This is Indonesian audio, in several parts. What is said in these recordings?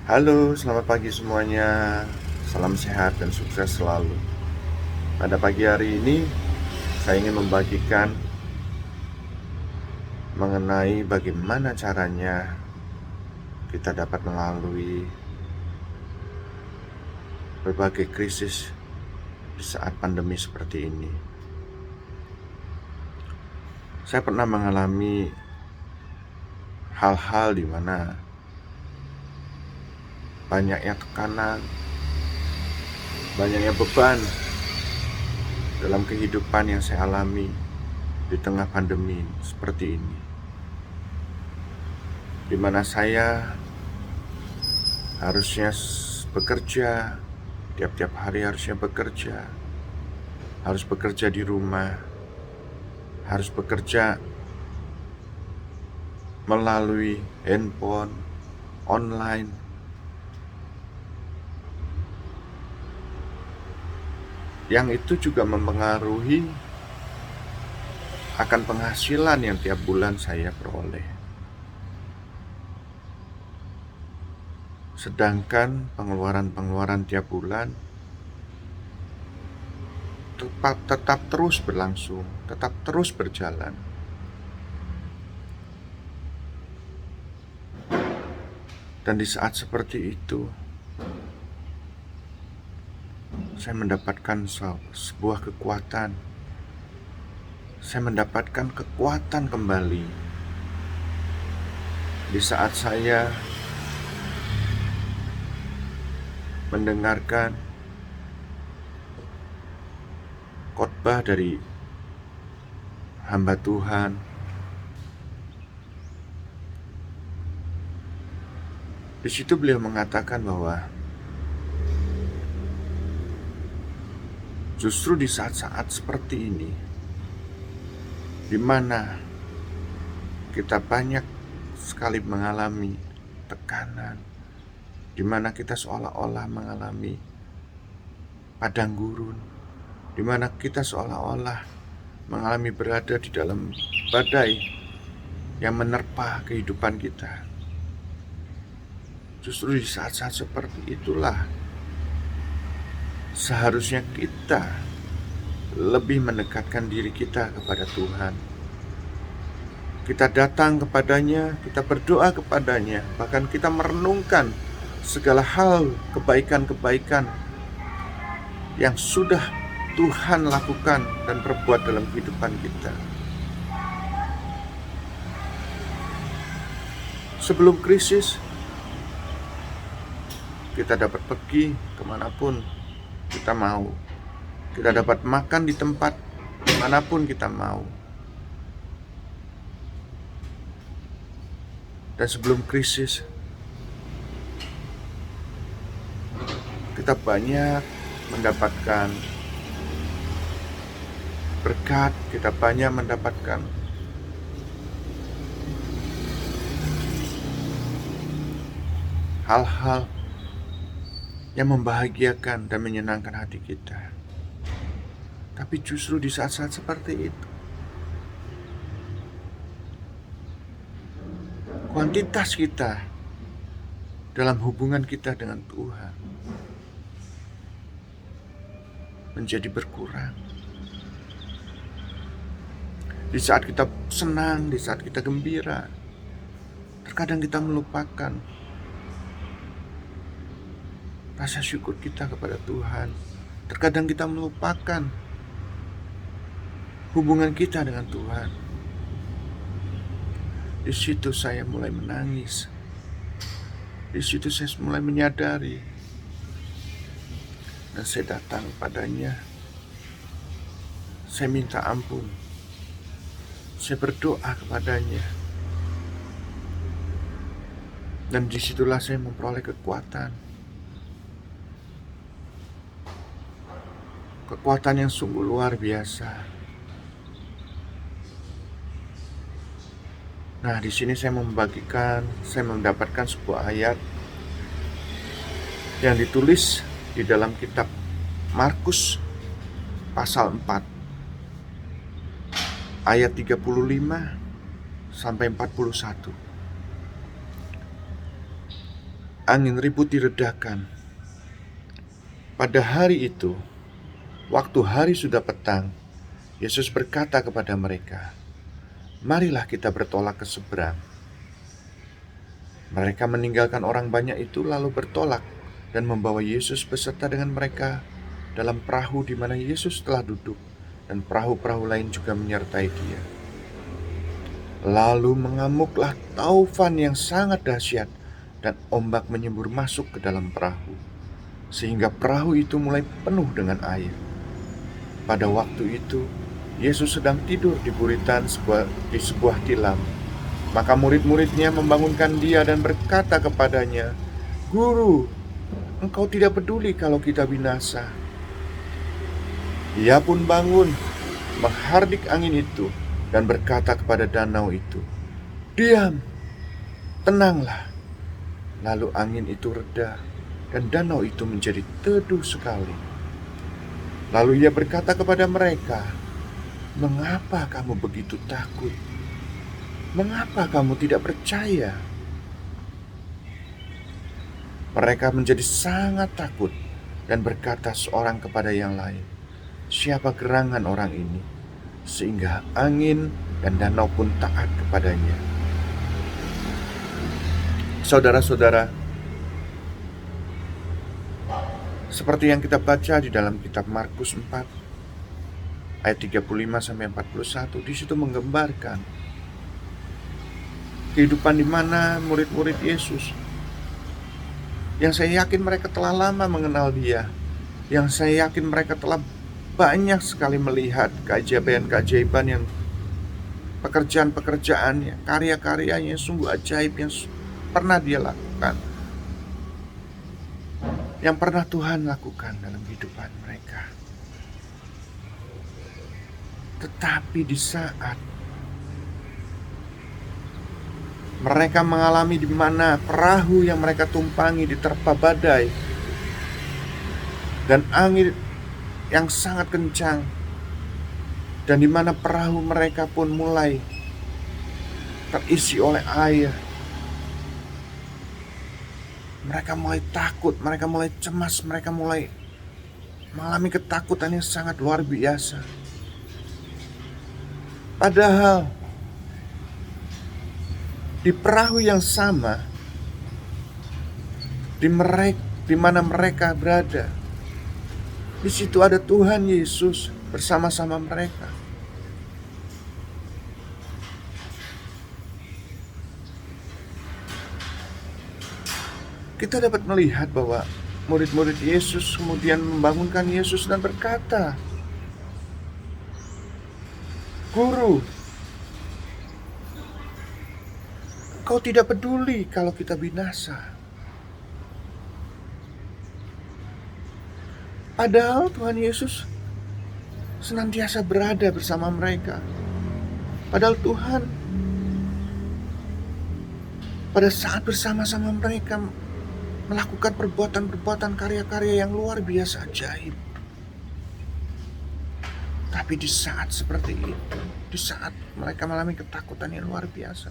Halo, selamat pagi semuanya. Salam sehat dan sukses selalu. Pada pagi hari ini, saya ingin membagikan mengenai bagaimana caranya kita dapat melalui berbagai krisis di saat pandemi seperti ini. Saya pernah mengalami hal-hal di mana banyaknya tekanan, banyaknya beban dalam kehidupan yang saya alami di tengah pandemi seperti ini, di mana saya harusnya bekerja, tiap-tiap hari harusnya bekerja, harus bekerja di rumah, harus bekerja melalui handphone, online. Yang itu juga mempengaruhi akan penghasilan yang tiap bulan saya peroleh. Sedangkan pengeluaran-pengeluaran tiap bulan tetap terus berlangsung, tetap terus berjalan. Dan di saat seperti itu, saya mendapatkan sebuah kekuatan. Saya mendapatkan kekuatan kembali di saat saya mendengarkan khotbah dari hamba Tuhan. Di situ beliau mengatakan bahwa justru di saat-saat seperti ini, di mana kita banyak sekali mengalami tekanan, di mana kita seolah-olah mengalami padang gurun, di mana kita seolah-olah mengalami berada di dalam badai yang menerpa kehidupan kita. Justru di saat-saat seperti itulah seharusnya kita lebih mendekatkan diri kita kepada Tuhan. Kita datang kepadanya, kita berdoa kepadanya, bahkan kita merenungkan segala hal kebaikan-kebaikan yang sudah Tuhan lakukan dan perbuat dalam kehidupan kita. Sebelum krisis, kita dapat pergi kemanapun kita mau. Kita dapat makan di tempat manapun kita mau. Dan sebelum krisis, kita banyak mendapatkan berkat, kita banyak mendapatkan hal-hal yang membahagiakan dan menyenangkan hati kita. Tapi justru di saat-saat seperti itu, kuantitas kita dalam hubungan kita dengan Tuhan menjadi berkurang. Di saat kita senang, di saat kita gembira, terkadang kita melupakan rasa syukur kita kepada Tuhan. Terkadang kita melupakan hubungan kita dengan Tuhan. Di situ saya mulai menangis. Di situ saya mulai menyadari. Dan saya datang padanya. Saya minta ampun. Saya berdoa kepadanya. Dan disitulah saya memperoleh kekuatan. Kekuatan yang sungguh luar biasa. Nah, di sini saya mendapatkan sebuah ayat yang ditulis di dalam kitab Markus pasal 4 ayat 35 sampai 41. angin ribut diredakan. Pada hari itu, waktu hari sudah petang, Yesus berkata kepada mereka, "Marilah kita bertolak ke seberang." Mereka meninggalkan orang banyak itu lalu bertolak dan membawa Yesus beserta dengan mereka dalam perahu di mana Yesus telah duduk, dan perahu-perahu lain juga menyertai Dia. Lalu mengamuklah taufan yang sangat dahsyat, dan ombak menyembur masuk ke dalam perahu, sehingga perahu itu mulai penuh dengan air. Pada waktu itu, Yesus sedang tidur di buritan di sebuah tilam. Maka murid-muridnya membangunkan Dia dan berkata kepadanya, "Guru, Engkau tidak peduli kalau kita binasa." Ia pun bangun, menghardik angin itu, dan berkata kepada danau itu, "Diam, tenanglah." Lalu angin itu reda, dan danau itu menjadi teduh sekali. Lalu Ia berkata kepada mereka, "Mengapa kamu begitu takut? Mengapa kamu tidak percaya?" Mereka menjadi sangat takut dan berkata seorang kepada yang lain, "Siapa gerangan orang ini, sehingga angin dan danau pun taat kepadanya?" Saudara-saudara, seperti yang kita baca di dalam kitab Markus 4 ayat 35-41, di situ menggambarkan kehidupan di mana murid-murid Yesus, yang saya yakin mereka telah lama mengenal Dia, yang saya yakin mereka telah banyak sekali melihat keajaiban-keajaiban, yang pekerjaan-pekerjaannya, karya-karyanya sungguh ajaib yang pernah Dia lakukan, yang pernah Tuhan lakukan dalam kehidupan mereka. Tetapi di saat mereka mengalami di mana perahu yang mereka tumpangi diterpa badai dan angin yang sangat kencang, dan di mana perahu mereka pun mulai terisi oleh air, mereka mulai takut, mereka mulai cemas, mereka mulai mengalami ketakutan yang sangat luar biasa. Padahal di perahu yang sama, di mana mereka berada, di situ ada Tuhan Yesus bersama-sama mereka. Kita dapat melihat bahwa murid-murid Yesus kemudian membangunkan Yesus dan berkata, "Guru, Engkau tidak peduli kalau kita binasa." Padahal Tuhan Yesus senantiasa berada bersama mereka. Padahal Tuhan pada saat bersama-sama mereka melakukan perbuatan-perbuatan, karya-karya yang luar biasa ajaib. Tapi di saat seperti itu, di saat mereka mengalami ketakutan yang luar biasa,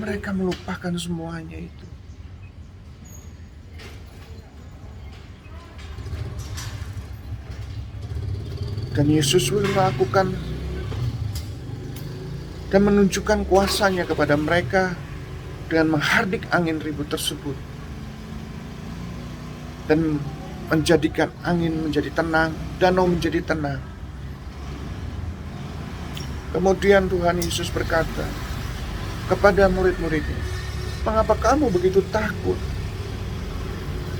mereka melupakan semuanya itu. Dan Yesus melakukan dan menunjukkan kuasanya kepada mereka dengan menghardik angin ribut tersebut dan menjadikan angin menjadi tenang, danau menjadi tenang. Kemudian Tuhan Yesus berkata kepada murid-muridnya, "Mengapa kamu begitu takut?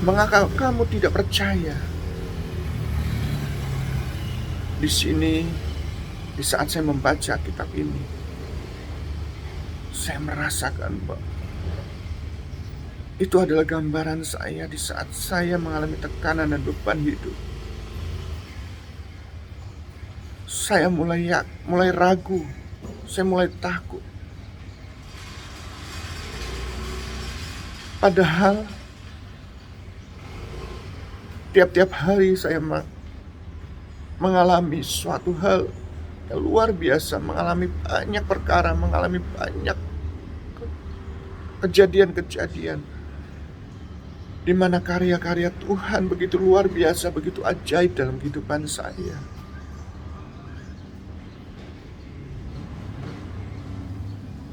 Mengapa kamu tidak percaya?" Di sini, di saat saya membaca kitab ini, saya merasakan bahwa itu adalah gambaran saya di saat saya mengalami tekanan dan beban hidup. Saya mulai ragu, saya mulai takut. Padahal tiap-tiap hari saya mengalami suatu hal yang luar biasa, mengalami banyak perkara, mengalami banyak kejadian-kejadian di mana karya-karya Tuhan begitu luar biasa, begitu ajaib dalam kehidupan saya.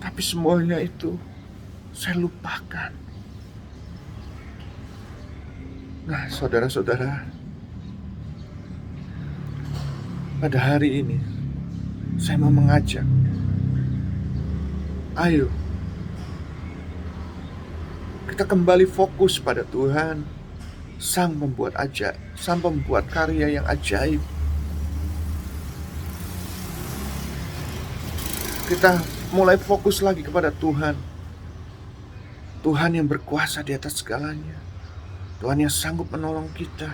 Tapi semuanya itu saya lupakan. Nah, saudara-saudara, pada hari ini saya mau mengajak, ayo kita kembali fokus pada Tuhan, Sang pembuat karya yang ajaib. Kita mulai fokus lagi kepada Tuhan. Tuhan yang berkuasa di atas segalanya. Tuhan yang sanggup menolong kita.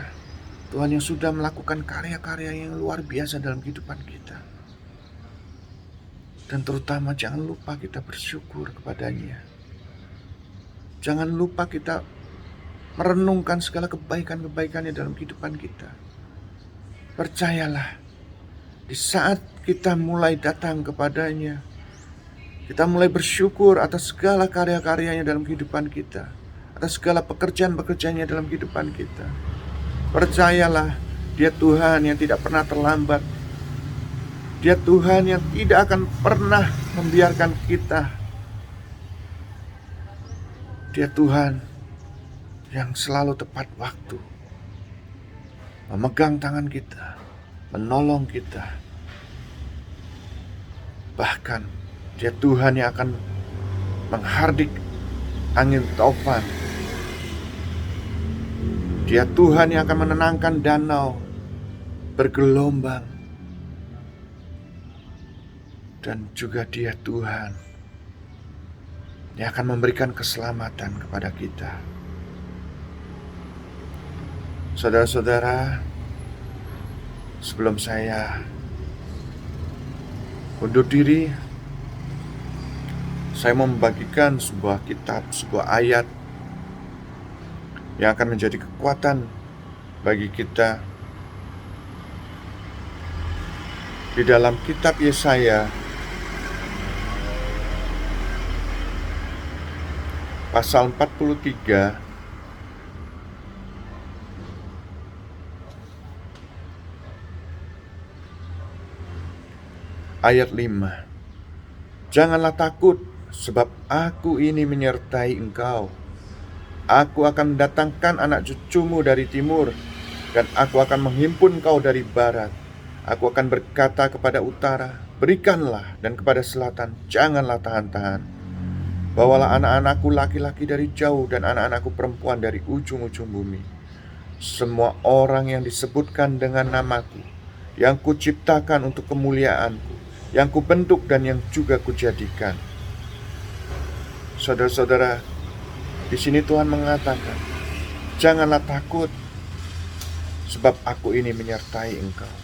Tuhan yang sudah melakukan karya-karya yang luar biasa dalam kehidupan kita. Dan terutama jangan lupa kita bersyukur kepadanya. Jangan lupa kita merenungkan segala kebaikan-kebaikannya dalam kehidupan kita. Percayalah, di saat kita mulai datang kepadanya, kita mulai bersyukur atas segala karya-karyanya dalam kehidupan kita, atas segala pekerjaan-pekerjaannya dalam kehidupan kita. Percayalah, Dia Tuhan yang tidak pernah terlambat. Dia Tuhan yang tidak akan pernah membiarkan kita. Dia Tuhan yang selalu tepat waktu, memegang tangan kita, menolong kita. Bahkan Dia Tuhan yang akan menghardik angin taufan. Dia Tuhan yang akan menenangkan danau bergelombang. Dan juga Dia Tuhan yang akan memberikan keselamatan kepada kita. Saudara-saudara, sebelum saya undur diri, saya mau membagikan sebuah kitab, sebuah ayat yang akan menjadi kekuatan bagi kita. Di dalam kitab Yesaya pasal 43 ayat 5. Janganlah takut, sebab aku ini menyertai engkau. Aku akan mendatangkan anak cucumu dari timur, dan aku akan menghimpun kau dari barat. Aku akan berkata kepada utara, berikanlah, dan kepada selatan, janganlah tahan-tahan. Bawalah anak-anakku laki-laki dari jauh, dan anak-anakku perempuan dari ujung-ujung bumi. Semua orang yang disebutkan dengan namaku, yang kuciptakan untuk kemuliaanku, yang kubentuk dan yang juga kujadikan. Saudara-saudara, di sini Tuhan mengatakan, janganlah takut, sebab aku ini menyertai engkau.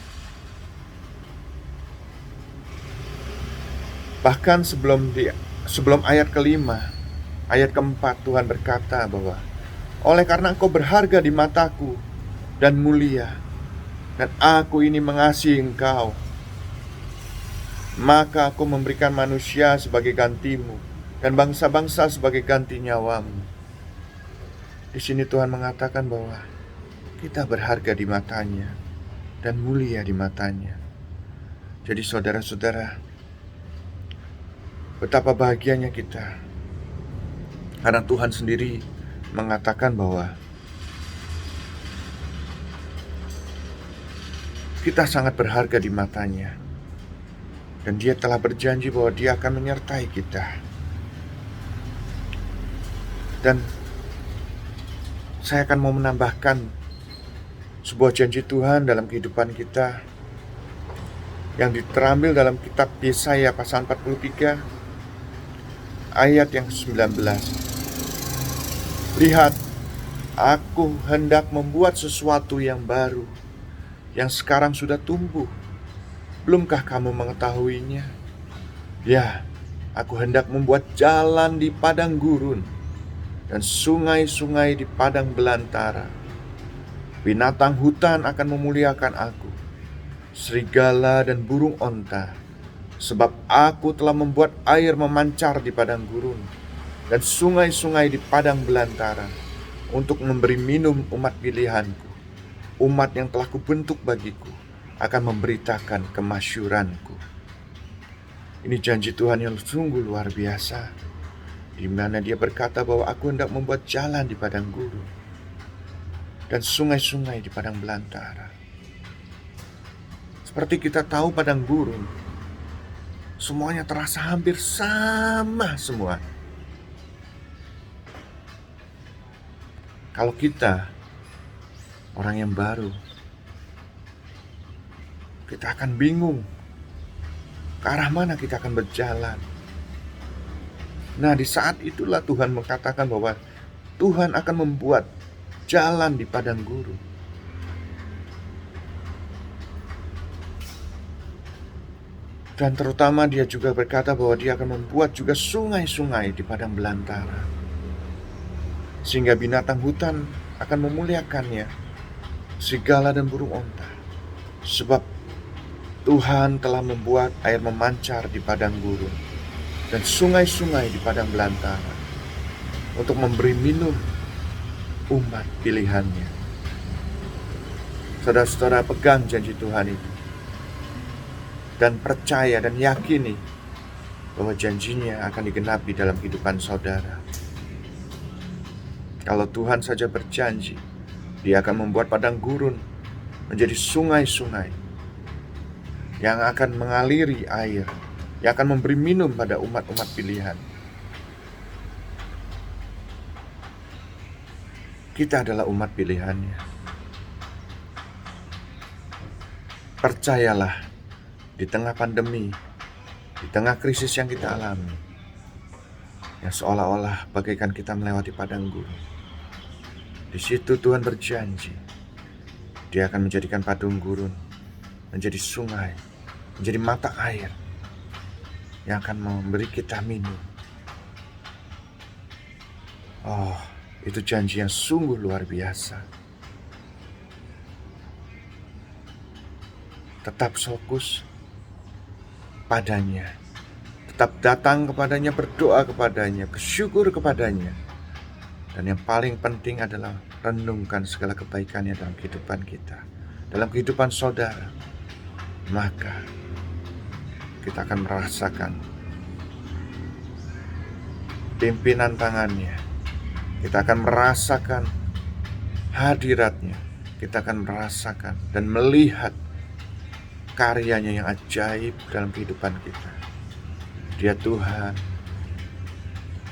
Bahkan sebelum ayat kelima, ayat keempat, Tuhan berkata bahwa oleh karena engkau berharga di mataku dan mulia, dan aku ini mengasihi engkau, maka aku memberikan manusia sebagai gantimu, dan bangsa-bangsa sebagai ganti nyawamu. Di sini Tuhan mengatakan bahwa kita berharga di matanya dan mulia di matanya. Jadi saudara-saudara, betapa bahagianya kita, karena Tuhan sendiri mengatakan bahwa kita sangat berharga di matanya, dan Dia telah berjanji bahwa Dia akan menyertai kita. Dan saya akan mau menambahkan sebuah janji Tuhan dalam kehidupan kita yang terambil dalam kitab Yesaya pasal 43 ayat yang 19. Lihat, aku hendak membuat sesuatu yang baru, yang sekarang sudah tumbuh. Belumkah kamu mengetahuinya? Ya, aku hendak membuat jalan di padang gurun dan sungai-sungai di padang belantara. Binatang hutan akan memuliakan aku, serigala dan burung onta, sebab aku telah membuat air memancar di padang gurun dan sungai-sungai di padang belantara. untuk memberi minum umat pilihanku, umat yang telah kubentuk bagiku, akan memberitakan kemasyuranku. Ini janji Tuhan yang sungguh luar biasa, di mana Dia berkata bahwa aku hendak membuat jalan di padang gurun dan sungai-sungai di padang belantara. Seperti kita tahu, padang gurun semuanya terasa hampir sama semua. Kalau kita orang yang baru, kita akan bingung ke arah mana kita akan berjalan. Nah, di saat itulah Tuhan mengatakan bahwa Tuhan akan membuat jalan di padang gurun. Dan terutama Dia juga berkata bahwa Dia akan membuat juga sungai-sungai di padang belantara, sehingga binatang hutan akan memuliakannya, serigala dan burung onta. Sebab Tuhan telah membuat air memancar di padang gurun dan sungai-sungai di padang belantara untuk memberi minum umat pilihannya. Saudara-saudara, pegang janji Tuhan itu dan percaya dan yakini bahwa janjinya akan digenapi dalam kehidupan saudara. Kalau Tuhan saja berjanji, Dia akan membuat padang gurun menjadi sungai-sungai yang akan mengaliri air, yang akan memberi minum pada umat-umat pilihan. Kita adalah umat pilihannya. Percayalah, di tengah pandemi, di tengah krisis yang kita alami, yang seolah-olah bagaikan kita melewati padang gurun, di situ Tuhan berjanji, Dia akan menjadikan padang gurun menjadi sungai, menjadi mata air yang akan memberi kita minum. Oh, itu janji yang sungguh luar biasa. Tetap fokus padanya, tetap datang kepadanya, berdoa kepadanya, bersyukur kepadanya. Dan yang paling penting adalah renungkan segala kebaikannya dalam kehidupan kita, dalam kehidupan saudara. Maka kita akan merasakan pimpinan tangannya, kita akan merasakan hadiratnya, kita akan merasakan dan melihat karyanya yang ajaib dalam kehidupan kita. Dia Tuhan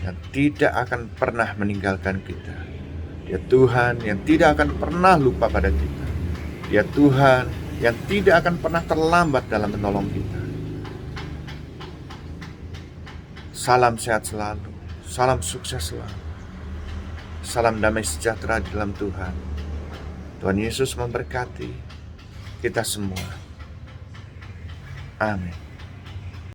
yang tidak akan pernah meninggalkan kita. Dia Tuhan yang tidak akan pernah lupa pada kita. Dia Tuhan yang tidak akan pernah terlambat dalam menolong kita. Salam sehat selalu, salam sukses selalu, salam damai sejahtera di dalam Tuhan. Tuhan Yesus memberkati kita semua. Amin.